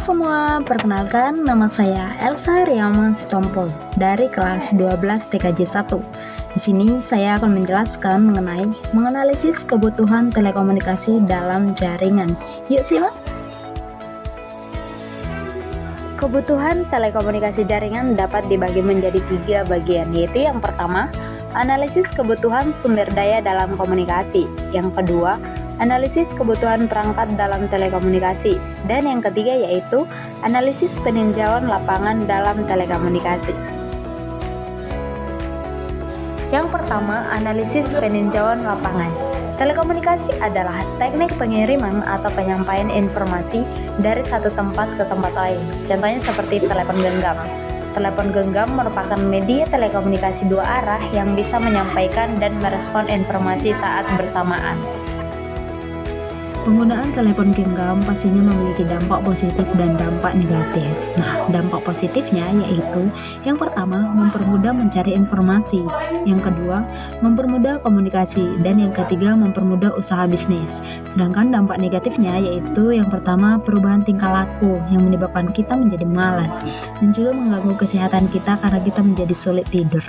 semua, perkenalkan nama saya Elsa Riaman Sitompul dari kelas 12 TKJ 1. Di sini saya akan menjelaskan mengenai menganalisis kebutuhan telekomunikasi dalam jaringan. Yuk simak. Kebutuhan telekomunikasi jaringan dapat dibagi menjadi 3 bagian, yaitu yang pertama, analisis kebutuhan sumber daya dalam komunikasi. Yang kedua, analisis kebutuhan perangkat dalam telekomunikasi. Dan yang ketiga yaitu analisis peninjauan lapangan dalam telekomunikasi. Yang pertama, analisis peninjauan lapangan. Telekomunikasi adalah teknik pengiriman atau penyampaian informasi dari satu tempat ke tempat lain. Contohnya seperti telepon genggam. Telepon genggam merupakan media telekomunikasi dua arah yang bisa menyampaikan dan merespon informasi saat bersamaan. Penggunaan telepon genggam pastinya memiliki dampak positif dan dampak negatif. Nah, dampak positifnya yaitu yang pertama, mempermudah mencari informasi, yang kedua, mempermudah komunikasi, dan yang ketiga, mempermudah usaha bisnis. Sedangkan dampak negatifnya yaitu yang pertama, perubahan tingkah laku yang menyebabkan kita menjadi malas dan juga mengganggu kesehatan kita karena kita menjadi sulit tidur.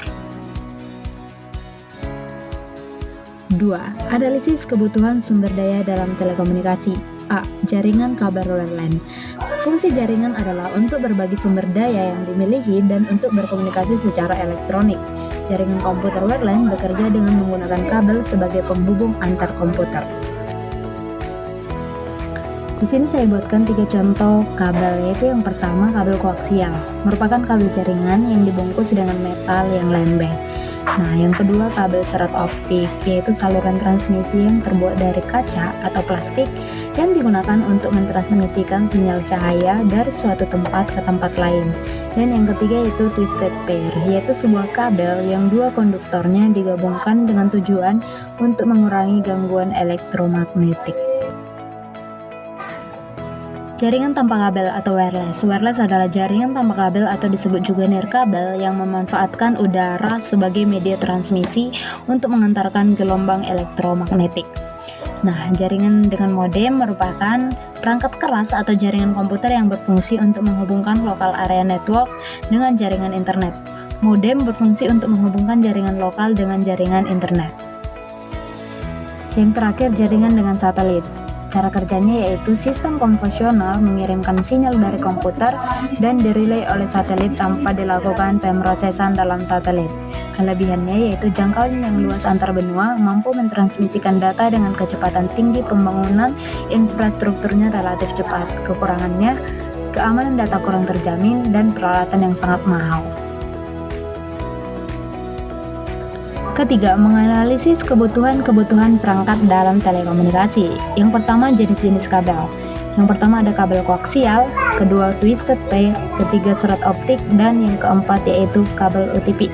2. Analisis kebutuhan sumber daya dalam telekomunikasi. A. Jaringan kabel LAN. Fungsi jaringan adalah untuk berbagi sumber daya yang dimiliki dan untuk berkomunikasi secara elektronik. Jaringan komputer LAN bekerja dengan menggunakan kabel sebagai penghubung antar komputer. Di sini saya buatkan 3 contoh kabel, yaitu yang pertama kabel koaksial, merupakan kabel jaringan yang dibungkus dengan metal yang lembek. Nah, yang kedua kabel serat optik, yaitu saluran transmisi yang terbuat dari kaca atau plastik yang digunakan untuk mentransmisikan sinyal cahaya dari suatu tempat ke tempat lain. Dan yang ketiga yaitu twisted pair, yaitu sebuah kabel yang dua konduktornya digabungkan dengan tujuan untuk mengurangi gangguan elektromagnetik. Jaringan tanpa kabel atau wireless. Wireless adalah jaringan tanpa kabel atau disebut juga nirkabel yang memanfaatkan udara sebagai media transmisi untuk mengantarkan gelombang elektromagnetik. Nah, jaringan dengan modem merupakan perangkat keras atau jaringan komputer yang berfungsi untuk menghubungkan lokal area network dengan jaringan internet. Modem berfungsi untuk menghubungkan jaringan lokal dengan jaringan internet. Yang terakhir, jaringan dengan satelit. Cara kerjanya yaitu sistem konvensional mengirimkan sinyal dari komputer dan direlay oleh satelit tanpa dilakukan pemrosesan dalam satelit. Kelebihannya yaitu jangkauan yang luas antar benua, mampu mentransmisikan data dengan kecepatan tinggi, pembangunan infrastrukturnya relatif cepat. Kekurangannya, keamanan data kurang terjamin dan peralatan yang sangat mahal. Ketiga, menganalisis kebutuhan perangkat dalam telekomunikasi. Yang pertama, jenis-jenis kabel. Yang pertama ada kabel koaksial, kedua twisted pair, ketiga serat optik, dan yang keempat yaitu kabel OTP.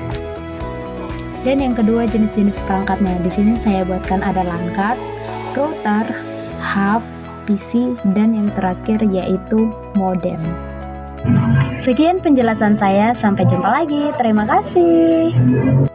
Dan yang kedua jenis-jenis perangkatnya. Di sini saya buatkan ada LAN card, router, hub, PC, dan yang terakhir yaitu modem. Sekian penjelasan saya, sampai jumpa lagi. Terima kasih.